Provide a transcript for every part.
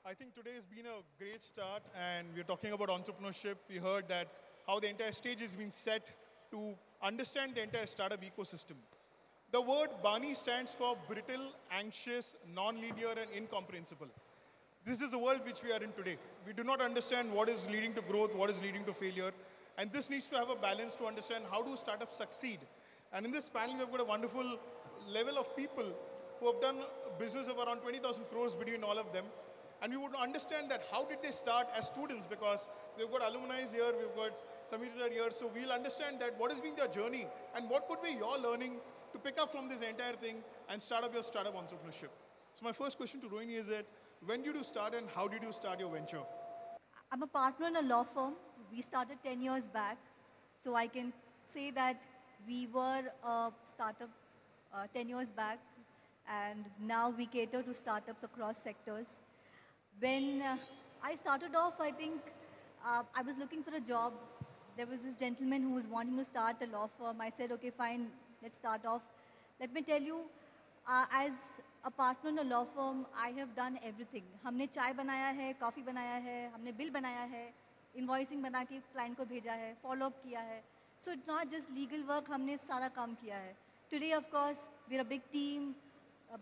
I think today has been a great start, and we're talking about entrepreneurship. We heard that how the entire stage has been set to understand the entire startup ecosystem. The word BANI stands for brittle, anxious, non-linear, and incomprehensible. This is the world which we are in today. We do not understand what is leading to growth, what is leading to failure, and this needs to have a balance to understand how do startups succeed. And in this panel, we've got a wonderful level of people who have done business of around 20,000 crores between all of them. And we would understand that how did they start as students, because we've got alumni here, we've got Samir here, so we'll understand that what has been their journey and what could be your learning to pick up from this entire thing and start up your startup entrepreneurship. So my first question to Rohini is that when did you start and how did you start your venture? I'm a partner in a law firm. We started 10 years back. So I can say that we were a startup 10 years back, and now we cater to startups across sectors. When I started off, I think I was looking for a job. There was this gentleman who was wanting to start a law firm. I said, okay, fine, let's start off. Let me tell you, as a partner in a law firm, I have done everything. हमने चाय बनाया है, coffee बनाया है, हमने bill बनाया है, invoicing बना के क्लाइंट को भेजा है, फॉलो अप किया है. So it's not just legal work, हमने सारा काम किया है. Today, of course, we're a big team,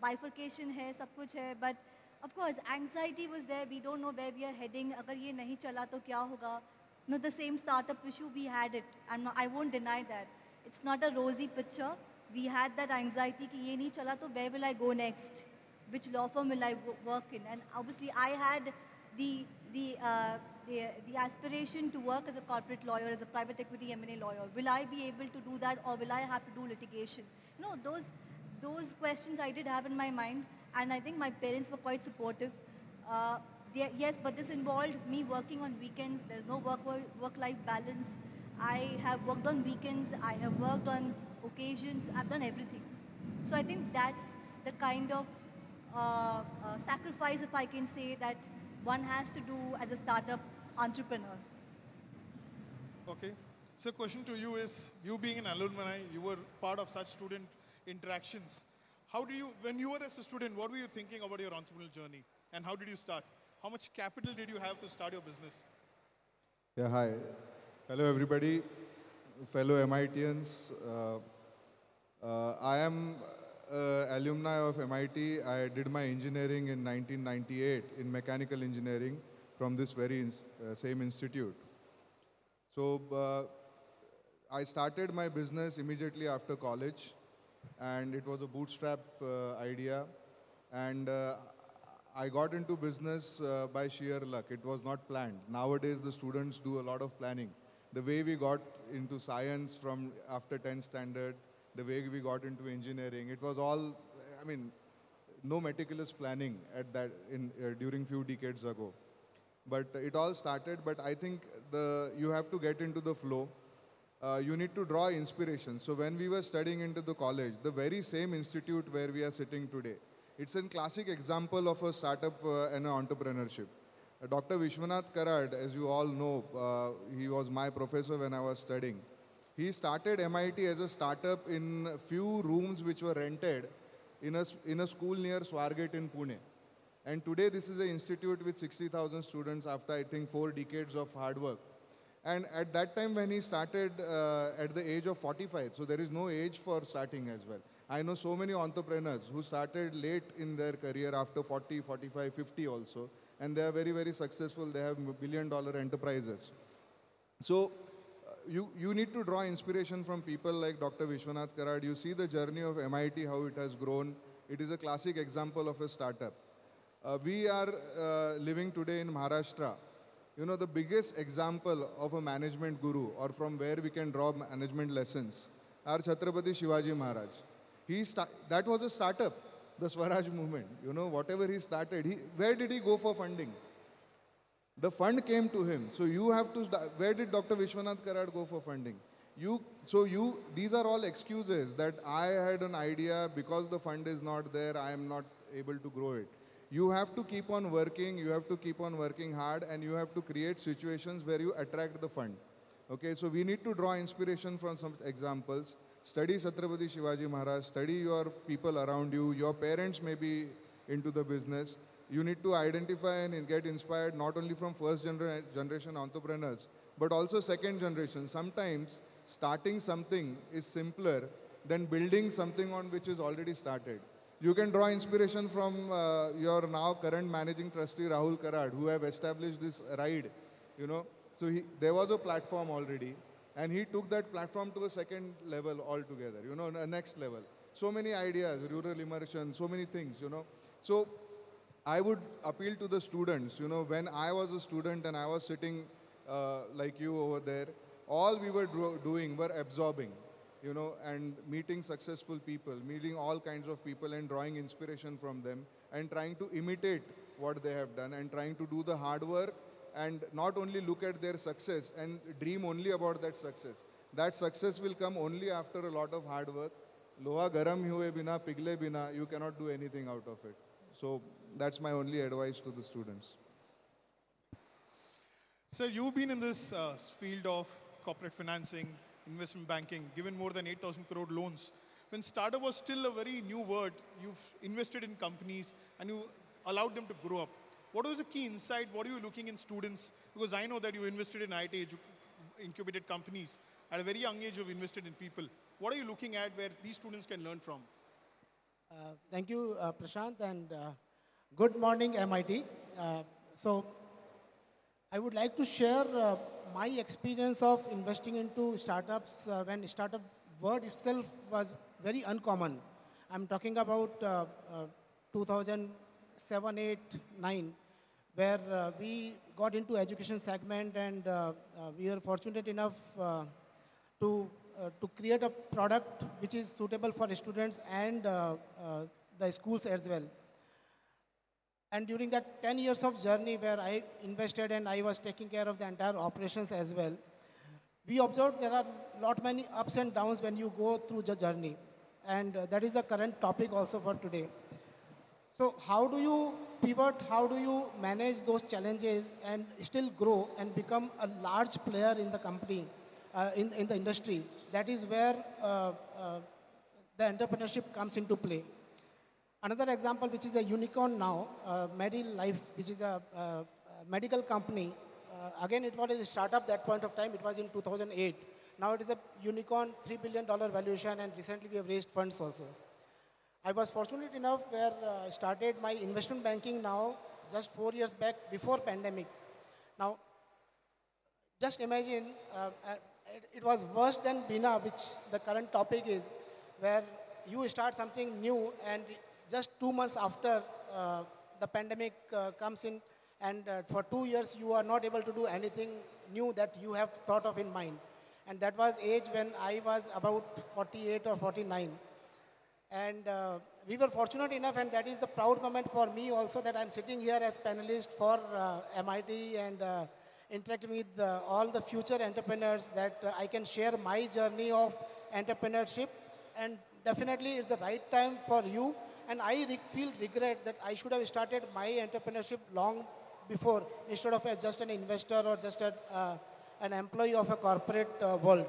bifurcation है, सब कुछ है, but of course, anxiety was there. We don't know where we are heading. अगर ये नहीं चला तो क्या होगा? No, the same startup issue, we had it. I won't deny that. It's not a rosy picture. We had that anxiety कि ये नहीं चला तो where will I go next? Which law firm will I work in? And obviously, I had the, the, uh, the aspiration to work as a corporate lawyer, as a private equity M&A lawyer. Will I be able to do that, or will I have to do litigation? No, those questions I did have in my mind, and I think my parents were quite supportive. Yes, but this involved me working on weekends. There's no work-life balance. I have worked on weekends. I have worked on occasions. I've done everything. So I think that's the kind of sacrifice, if I can say, that one has to do as a startup entrepreneur. Okay. So question to you is, you being an alumni, you were part of such student interactions. How do you, when you were as a student, what were you thinking about your entrepreneurial journey? And how did you start? How much capital did you have to start your business? Yeah, hi. Hello, everybody, fellow MITians. I am alumni of MIT. I did my engineering in 1998 in mechanical engineering from this very same institute. So I started my business immediately after college, and it was a bootstrap idea. And I got into business by sheer luck. It was not planned. Nowadays, the students do a lot of planning. The way we got into science from after 10th standard, the way we got into engineering, it was all, I mean, no meticulous planning at that during few decades ago. But it all started, but I think you have to get into the flow. You need to draw inspiration. So when we were studying into the college, the very same institute where we are sitting today, it's a classic example of a startup and entrepreneurship. Dr. Vishwanath Karad, as you all know, he was my professor when I was studying. He started MIT as a startup in a few rooms which were rented in a school near Swargate in Pune. And today this is an institute with 60,000 students after, I think, 4 decades of hard work. And at that time when he started at the age of 45, so there is no age for starting as well. I know so many entrepreneurs who started late in their career after 40, 45, 50 also. And they are very, very successful. They have billion-dollar enterprises. So you need to draw inspiration from people like Dr. Vishwanath Karad. You see the journey of MIT, how it has grown. It is a classic example of a startup. We are living today in Maharashtra. You know, the biggest example of a management guru, or from where we can draw management lessons, are Chhatrapati Shivaji Maharaj. That was a startup, the Swaraj movement. You know, whatever he started, where did he go for funding? The fund came to him. So you have to, where did Dr. Vishwanath Karad go for funding? These are all excuses that I had an idea, because the fund is not there, I am not able to grow it. You have to keep on working, you have to keep on working hard, and you have to create situations where you attract the fund. Okay, so we need to draw inspiration from some examples. Study Chhatrapati Shivaji Maharaj, study your people around you, your parents may be into the business. You need to identify and get inspired not only from generation entrepreneurs, but also second generation. Sometimes starting something is simpler than building something on which is already started. You can draw inspiration from your now current managing trustee Rahul Karad, who have established this ride, you know. So there was a platform already, and he took that platform to a second level altogether, you know, a next level. So many ideas, rural immersion, so many things, you know. So I would appeal to the students, you know, when I was a student and I was sitting like you over there, all we were doing were absorbing, you know, and meeting successful people, meeting all kinds of people and drawing inspiration from them and trying to imitate what they have done and trying to do the hard work and not only look at their success and dream only about that success. That success will come only after a lot of hard work. Loha garam hue bina, pigle bina, you cannot do anything out of it. So that's my only advice to the students. Sir, you've been in this field of corporate financing, investment banking, given more than 8,000 crore loans. When startup was still a very new word, you've invested in companies and you allowed them to grow up. What was the key insight? What are you looking in students? Because I know that you invested in IT incubated companies. At a very young age, you've invested in people. What are you looking at where these students can learn from? Thank you, Prashant, and good morning, MIT. So I would like to share my experience of investing into startups when startup word itself was very uncommon. I'm talking about 2007, 8, 9, where we got into education segment and we were fortunate enough to create a product which is suitable for students and the schools as well. And during that 10 years of journey where I invested and I was taking care of the entire operations as well, we observed there are many ups and downs when you go through the journey. And that is the current topic also for today. So how do you pivot, how do you manage those challenges and still grow and become a large player in the company, in the industry? That is where the entrepreneurship comes into play. Another example, which is a unicorn now, MediLife, which is a medical company. Again, it was a startup that point of time. It was in 2008. Now it is a unicorn, $3 billion valuation, and recently we have raised funds also. I was fortunate enough where I started my investment banking now just 4 years back before pandemic. Now, just imagine, it was worse than Bina, which the current topic is, where you start something new and just 2 months after the pandemic comes in and for 2 years you are not able to do anything new that you have thought of in mind. And that was age when I was about 48 or 49. And we were fortunate enough, and that is the proud moment for me also, that I'm sitting here as panelist for MIT and interacting with all the future entrepreneurs, that I can share my journey of entrepreneurship. And definitely it's the right time for you. And I feel regret that I should have started my entrepreneurship long before, instead of just an investor or just an employee of a corporate world.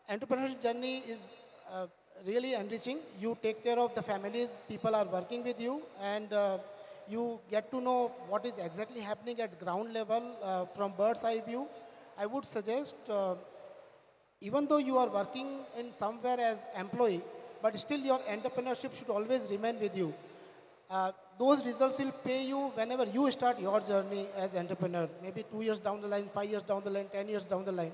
Entrepreneurship journey is really enriching. You take care of the families, people are working with you, and you get to know what is exactly happening at ground level from bird's eye view. I would suggest, even though you are working in somewhere as employee, but still your entrepreneurship should always remain with you. Those results will pay you whenever you start your journey as entrepreneur, maybe 2 years down the line, 5 years down the line, 10 years down the line.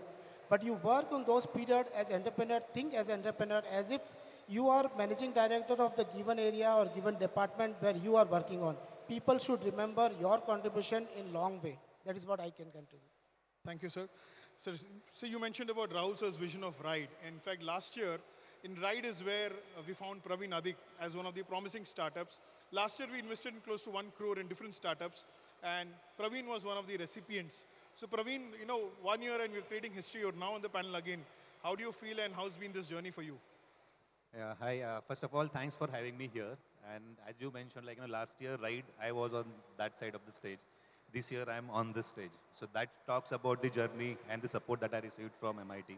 But you work on those periods as entrepreneur, think as entrepreneur as if you are managing director of the given area or given department where you are working on. People should remember your contribution in long way. That is what I can contribute. Thank you, sir. Sir, so you mentioned about Rahul sir's vision of RIDE. In fact, last year, in RIDE is where we found Praveen Adik as one of the promising startups. Last year, we invested in close to 1 crore in different startups, and Praveen was one of the recipients. So Praveen, 1 year and we're creating history. You're now on the panel again. How do you feel and how's been this journey for you? Yeah, hi. First of all, thanks for having me here. And as you mentioned, last year, RIDE, I was on that side of the stage. This year, I'm on this stage. So that talks about the journey and the support that I received from MIT.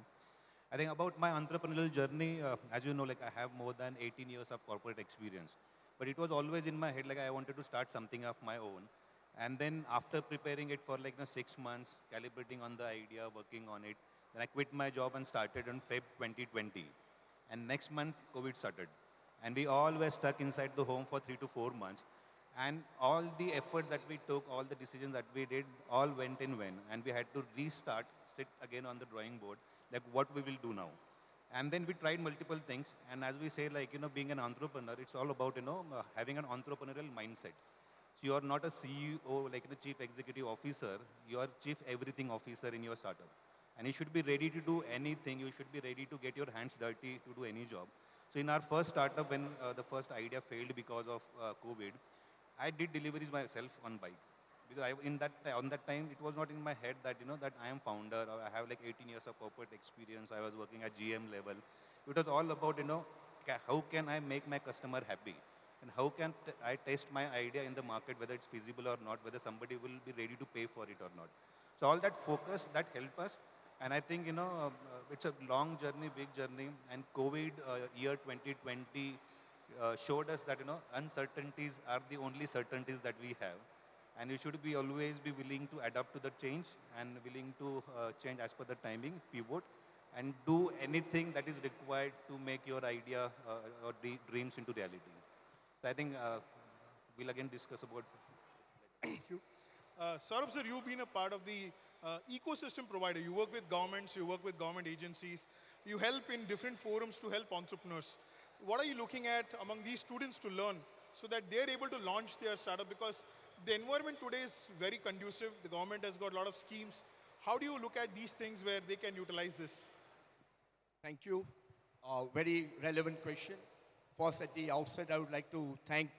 I think about my entrepreneurial journey, as you know, I have more than 18 years of corporate experience. But it was always in my head, like I wanted to start something of my own. And then after preparing it for like 6 months, calibrating on the idea, working on it, then I quit my job and started in Feb 2020. And next month, COVID started. And we all were stuck inside the home for 3 to 4 months. And all the efforts that we took, all the decisions that we did, all went in vain. And we had to restart, sit again on the drawing board, like what we will do now. And then we tried multiple things. And as we say, like, being an entrepreneur, it's all about, having an entrepreneurial mindset. So you are not a CEO, like a chief executive officer. You are chief everything officer in your startup. And you should be ready to do anything. You should be ready to get your hands dirty to do any job. So in our first startup, when the first idea failed because of COVID, I did deliveries myself on bike. Because on that time, it was not in my head that, that I am founder or I have like 18 years of corporate experience. I was working at GM level. It was all about, how can I make my customer happy? And how can I test my idea in the market, whether it's feasible or not, whether somebody will be ready to pay for it or not. So all that focus, that helped us. And I think, it's a long journey, big journey. And COVID year 2020 showed us that, uncertainties are the only certainties that we have. And you should be always be willing to adapt to the change and willing to change as per the timing, pivot, and do anything that is required to make your idea or dreams into reality. So I think we'll again discuss about. Thank you. Saurabh sir, you've been a part of the ecosystem provider. You work with governments, you work with government agencies, you help in different forums to help entrepreneurs. What are you looking at among these students to learn so that they're able to launch their startup? Because the environment today is very conducive. The government has got a lot of schemes. How do you look at these things where they can utilize this? Thank you. Very relevant question. First, at the outset, I would like to thank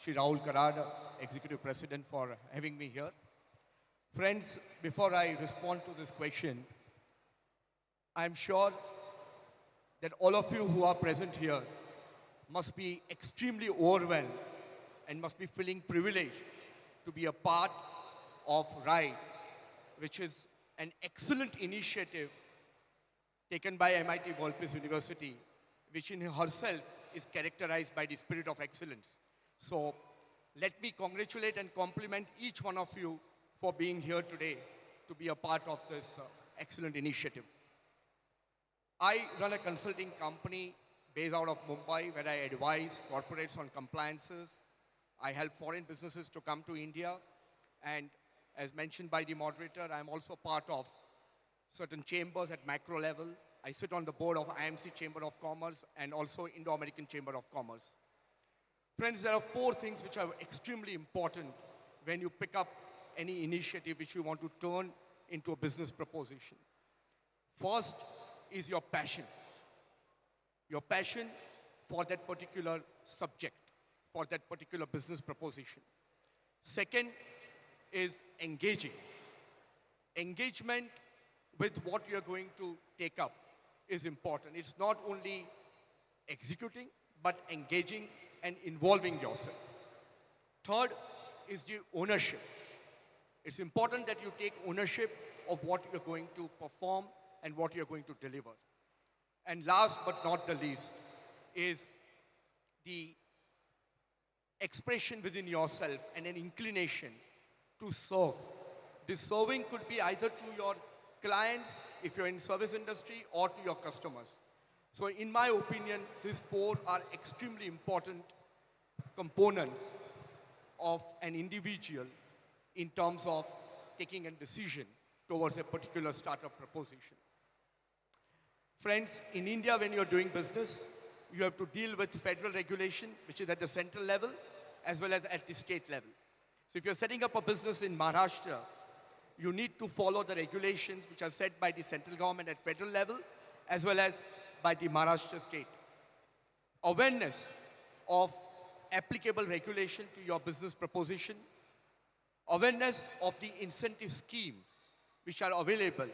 Shri Rahul Karad, Executive President, for having me here. Friends, before I respond to this question, I'm sure that all of you who are present here must be extremely overwhelmed and must be feeling privileged to be a part of RIDE, which is an excellent initiative taken by MIT World Peace University, which in herself is characterized by the spirit of excellence. So let me congratulate and compliment each one of you for being here today to be a part of this excellent initiative. I run a consulting company based out of Mumbai where I advise corporates on compliances. I help foreign businesses to come to India. And as mentioned by the moderator, I'm also part of certain chambers at macro level. I sit on the board of IMC Chamber of Commerce and also Indo-American Chamber of Commerce. Friends, there are 4 things which are extremely important when you pick up any initiative which you want to turn into a business proposition. First is your passion. Your passion for that particular subject, for that particular business proposition. Second is engaging. Engagement with what you're going to take up is important. It's not only executing, but engaging and involving yourself. Third is the ownership. It's important that you take ownership of what you're going to perform and what you're going to deliver. And last but not the least is the expression within yourself and an inclination to serve. This serving could be either to your clients, if you're in service industry, or to your customers. So in my opinion, these 4 are extremely important components of an individual in terms of taking a decision towards a particular startup proposition. Friends, in India, when you're doing business, you have to deal with federal regulation, which is at the central level, as well as at the state level. So if you're setting up a business in Maharashtra, you need to follow the regulations which are set by the central government at federal level, as well as by the Maharashtra state. Awareness of applicable regulation to your business proposition, awareness of the incentive scheme which are available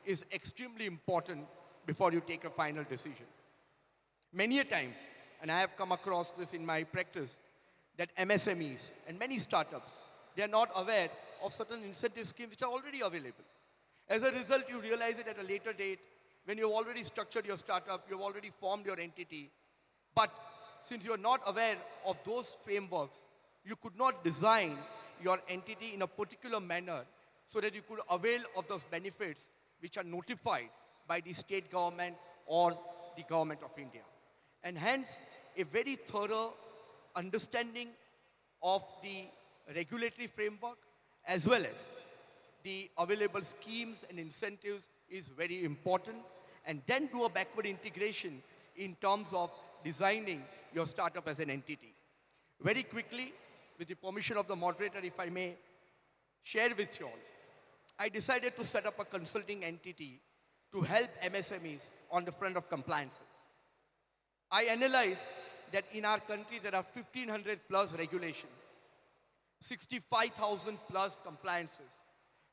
is extremely important before you take a final decision. Many a times, and I have come across this in my practice, that MSMEs and many startups, they are not aware of certain incentive schemes which are already available. As a result, you realize it at a later date when you've already structured your startup, you've already formed your entity, but since you're not aware of those frameworks, you could not design your entity in a particular manner so that you could avail of those benefits which are notified by the state government or the government of India. And hence, a very thorough understanding of the regulatory framework as well as the available schemes and incentives is very important, and then do a backward integration in terms of designing your startup as an entity. Very quickly, with the permission of the moderator, if I may share with you all, I decided to set up a consulting entity to help MSMEs on the front of compliances. I analyzed that in our country there are 1,500 plus regulations, 65,000 plus compliances,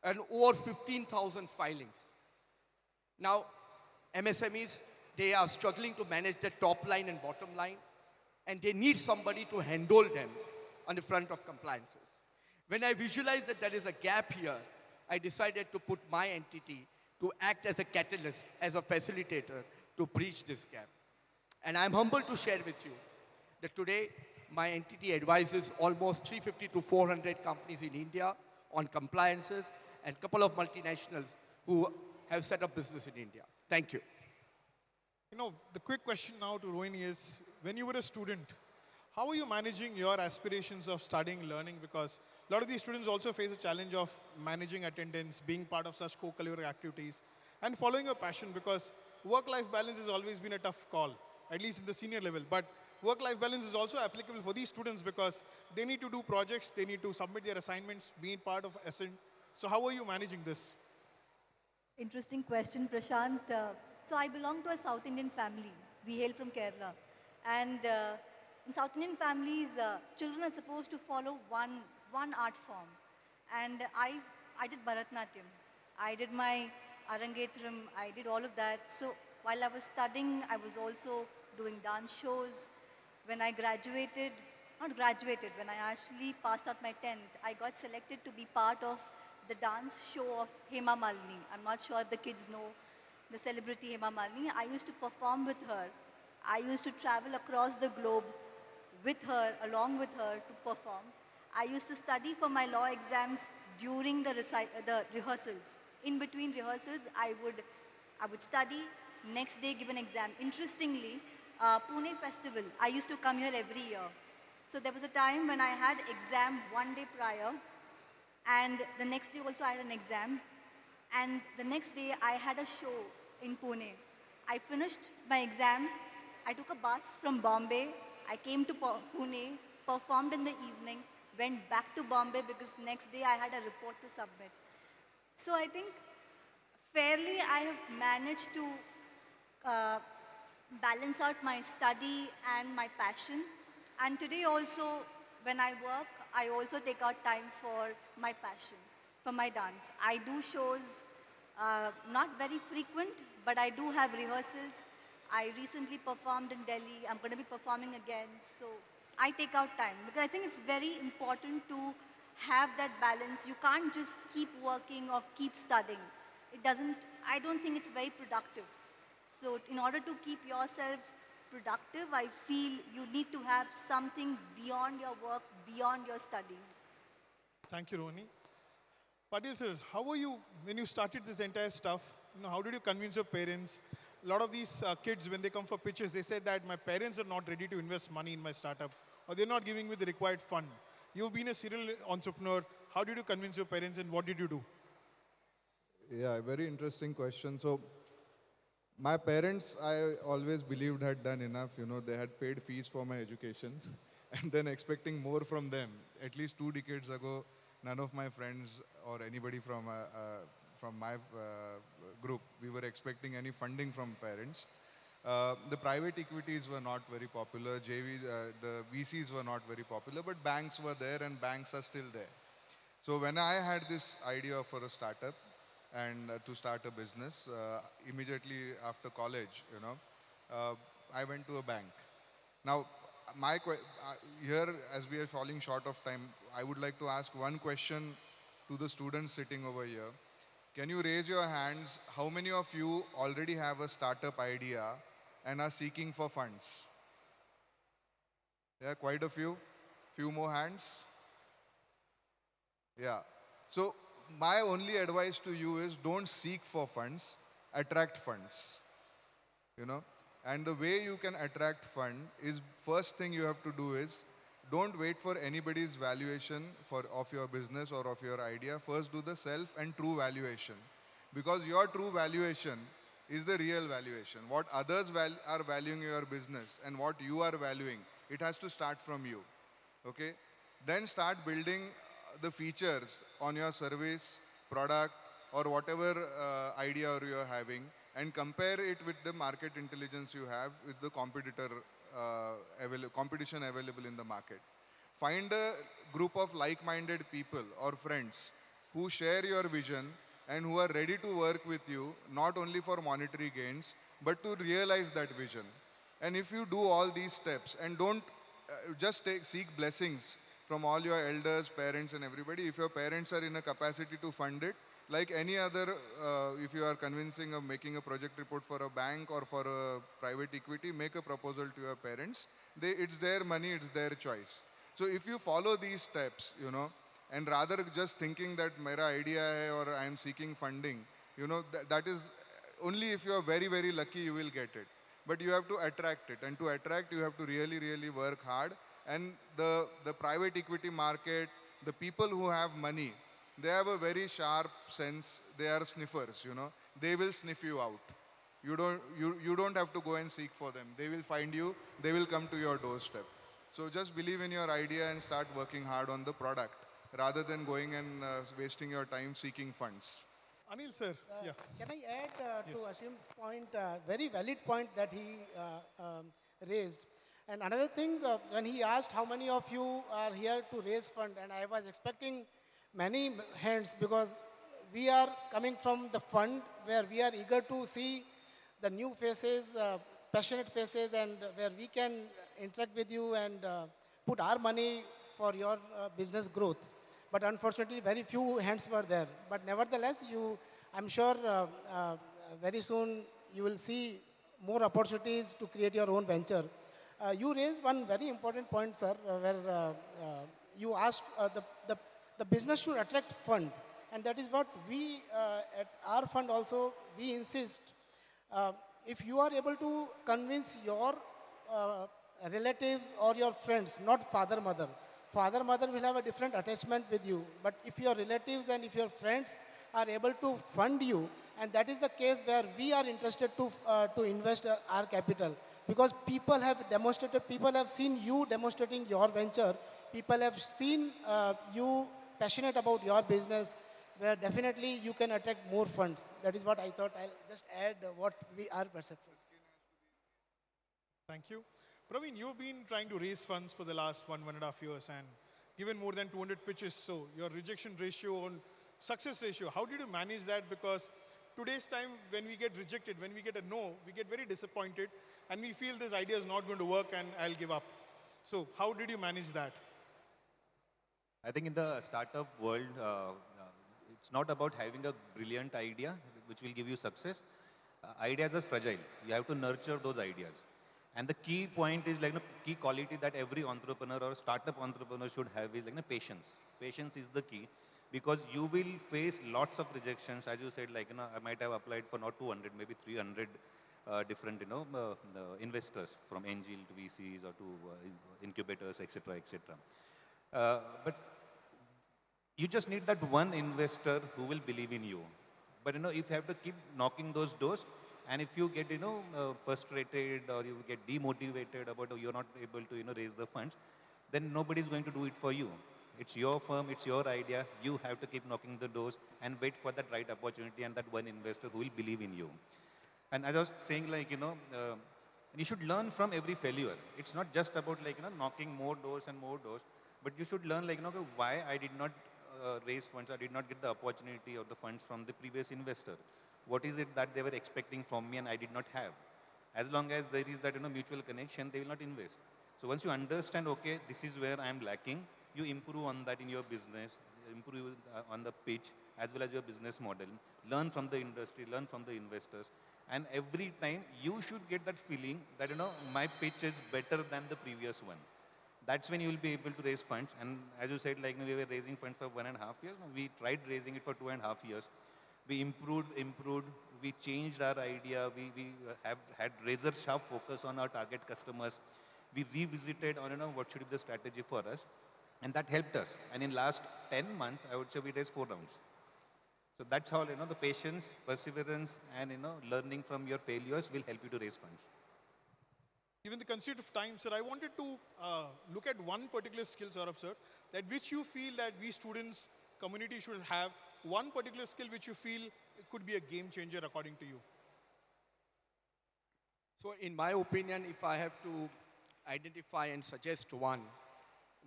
and over 15,000 filings. Now, MSMEs, they are struggling to manage the top line and bottom line, and they need somebody to handle them on the front of compliances. When I visualized that there is a gap here, I decided to put my entity to act as a catalyst, as a facilitator to bridge this gap. And I'm humbled to share with you that today my entity advises almost 350 to 400 companies in India on compliances and a couple of multinationals who have set up business in India. Thank you. You know, the quick question now to Rohini is, when you were a student, how are you managing your aspirations of studying, learning? Because a lot of these students also face a challenge of managing attendance, being part of such co-curricular activities, and following your passion, because work-life balance has always been a tough call, at least in the senior level. But work-life balance is also applicable for these students because they need to do projects, they need to submit their assignments, being part of Ascent. So how are you managing this? Interesting question, Prashant. So I belong to a South Indian family. We hail from Kerala. And in South Indian families, children are supposed to follow one art form. And I did Bharatnatyam. I did my Arangetram. I did all of that. So while I was studying, I was also doing dance shows. When I graduated, not graduated, when I actually passed out my 10th, I got selected to be part of the dance show of Hema Malini. I'm not sure if the kids know the celebrity Hema Malini. I used to perform with her. I used to travel across the globe with her, along with her to perform. I used to study for my law exams during the rehearsals. In between rehearsals, I would study, next day give an exam. Interestingly, Pune Festival, I used to come here every year. So there was a time when I had exam one day prior, and the next day also I had an exam, and the next day I had a show in Pune. I finished my exam, I took a bus from Bombay, I came to Pune, performed in the evening, went back to Bombay because next day I had a report to submit. So I think fairly I have managed to balance out my study and my passion. And today also, when I work, I also take out time for my passion, for my dance. I do shows, not very frequent, but I do have rehearsals. I recently performed in Delhi. I'm going to be performing again. So I take out time because I think it's very important to have that balance. You can't just keep working or keep studying. I don't think it's very productive. So in order to keep yourself productive, I feel you need to have something beyond your work, beyond your studies. Thank you, Rohini. Patil sir, how were you when you started this entire stuff? You know, how did you convince your parents? A lot of these kids, when they come for pitches, they say that my parents are not ready to invest money in my startup, or they're not giving me the required fund. You've been a serial entrepreneur. How did you convince your parents, and what did you do? Yeah, very interesting question. So, my parents, I always believed had done enough. You know, they had paid fees for my education, and then expecting more from them. At least 2 decades ago, none of my friends or anybody from my group, we were expecting any funding from parents. The private equities were not very popular. The VCs were not very popular, but banks were there, and banks are still there. So when I had this idea for a startup and to start a business, immediately after college, I went to a bank. Now, here, as we are falling short of time, I would like to ask one question to the students sitting over here. Can you raise your hands? How many of you already have a startup idea and are seeking for funds? Yeah, quite a few. Few more hands. Yeah. So my only advice to you is don't seek for funds, attract funds. You know. And the way you can attract fund is first thing you have to do is don't wait for anybody's valuation of your business or of your idea. First do the self and true valuation. Because your true valuation is the real valuation. What others are valuing your business and what you are valuing, it has to start from you. Okay? Then start building the features on your service, product, or whatever idea you're having, and compare it with the market intelligence you have with the competition available in the market. Find a group of like-minded people or friends who share your vision and who are ready to work with you, not only for monetary gains, but to realize that vision. And if you do all these steps and don't seek blessings from all your elders, parents, and everybody. If your parents are in a capacity to fund it, like any other, if you are convincing of making a project report for a bank or for a private equity, make a proposal to your parents. It's their money, it's their choice. So if you follow these steps, and rather just thinking that mera idea hai or I am seeking funding, that is only if you are very, very lucky you will get it. But you have to attract it. And to attract, you have to really, really work hard. And the private equity market, the people who have money, they have a very sharp sense. They are sniffers, They will sniff you out. You don't have to go and seek for them. They will find you. They will come to your doorstep. So just believe in your idea and start working hard on the product rather than going and wasting your time seeking funds. Anil sir, yeah. Can I add to Ashim's point, very valid point that he raised. And another thing, when he asked how many of you are here to raise fund, and I was expecting many hands because we are coming from the fund where we are eager to see the new faces, passionate faces, and where we can interact with you and put our money for your business growth. But unfortunately, very few hands were there. But nevertheless, I'm sure very soon you will see more opportunities to create your own venture. You raised one very important point, sir, where you asked the business should attract fund. And that is what we, at our fund also, we insist. If you are able to convince your relatives or your friends, not father, mother. Father, mother will have a different attachment with you. But if your relatives and if your friends are able to fund you, and that is the case where we are interested to invest our capital. Because people have seen you demonstrating your venture. People have seen you passionate about your business, where definitely you can attract more funds. That is what I thought. I'll just add what we are perception. Thank you. Praveen, you've been trying to raise funds for the last 1.5 years and given more than 200 pitches. So your rejection ratio and success ratio, how did you manage that? Because today's time, when we get rejected, when we get a no, we get very disappointed and we feel this idea is not going to work and I'll give up. So how did you manage that? I think in the startup world, it's not about having a brilliant idea which will give you success. Ideas are fragile. You have to nurture those ideas. And the key point is key quality that every entrepreneur or startup entrepreneur should have is patience. Patience is the key because you will face lots of rejections. As you said, I might have applied for not 200, maybe 300 different, investors from angel to VCs or to incubators, etc., etc. But you just need that one investor who will believe in you. But if you have to keep knocking those doors, and if you get frustrated or you get demotivated about you're not able to raise the funds, then nobody is going to do it for you. It's your firm, it's your idea. You have to keep knocking the doors and wait for that right opportunity and that one investor who will believe in you. And as I was saying, you should learn from every failure. It's not just about knocking more doors and more doors, but you should learn why I did not raise funds, I did not get the opportunity or the funds from the previous investor. What is it that they were expecting from me and I did not have? As long as there is that mutual connection, they will not invest. So once you understand, okay, this is where I am lacking, you improve on that in your business, improve on the pitch as well as your business model. Learn from the industry, learn from the investors. And every time you should get that feeling that my pitch is better than the previous one. That's when you will be able to raise funds. And as you said, like, we were raising funds for 1.5 years. No, we tried raising it for 2.5 years. We improved. We changed our idea. We have had razor sharp focus on our target customers. We revisited on, what should be the strategy for us. And that helped us. And in last 10 months, I would say we raised 4 rounds. So that's how, the patience, perseverance, and, learning from your failures will help you to raise funds. Given the constraint of time, sir, I wanted to look at one particular skill, Saurabh, sir, that which you feel that we students, community should have, one particular skill which you feel could be a game changer according to you. So in my opinion, if I have to identify and suggest one,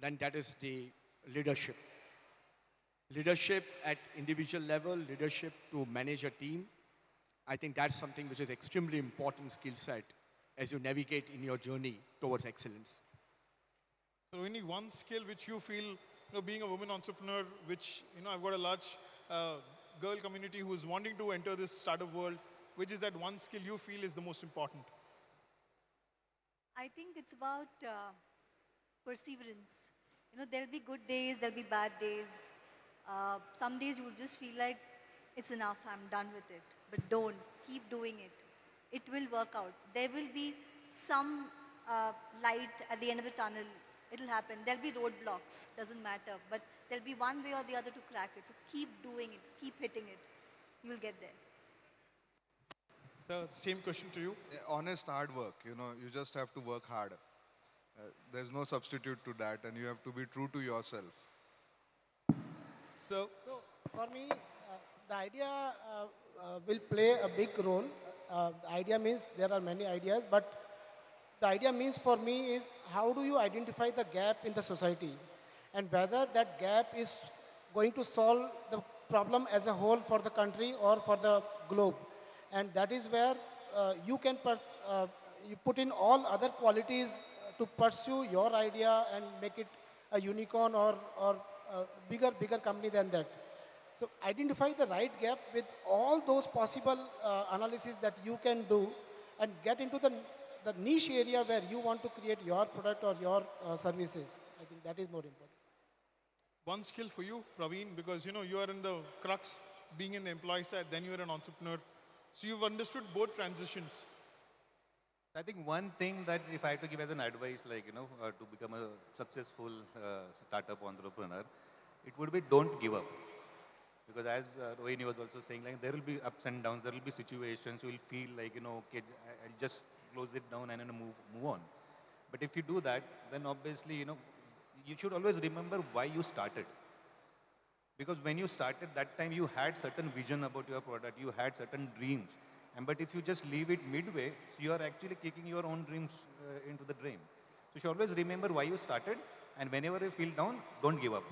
then that is the leadership. Leadership at individual level, leadership to manage a team. I think that's something which is extremely important skill set as you navigate in your journey towards excellence. So only one skill which you feel, being a woman entrepreneur, which, I've got a large girl community who is wanting to enter this startup world, which is that one skill you feel is the most important? I think it's about perseverance. There'll be good days, there'll be bad days. Some days you'll just feel like it's enough, I'm done with it. But don't, keep doing it. It will work out. There will be some light at the end of the tunnel. It'll happen. There'll be roadblocks, doesn't matter. But there'll be one way or the other to crack it. So keep doing it, keep hitting it. You'll get there. Sir, same question to you. Honest hard work, you just have to work hard. There's no substitute to that, and you have to be true to yourself. So So for me, the idea will play a big role. The idea means there are many ideas, but the idea means for me is how do you identify the gap in the society and whether that gap is going to solve the problem as a whole for the country or for the globe. And that is where you can you put in all other qualities to pursue your idea and make it a unicorn or a bigger company than that. So identify the right gap with all those possible analysis that you can do and get into the niche area where you want to create your product or your services. I think that is more important. one skill for you, Praveen, because you are in the crux, being in the employee side, then you are an entrepreneur. So you've understood both transitions. I think one thing that if I had to give as an advice, like, to become a successful startup entrepreneur, it would be don't give up. Because as Rohini was also saying, like, there will be ups and downs, there will be situations, you will feel like, okay, I'll just close it down and move on. But if you do that, then obviously, you should always remember why you started. Because when you started, that time you had certain vision about your product, you had certain dreams. But if you just leave it midway, so you are actually kicking your own dreams into the drain. So you should always remember why you started, and whenever you feel down, don't give up.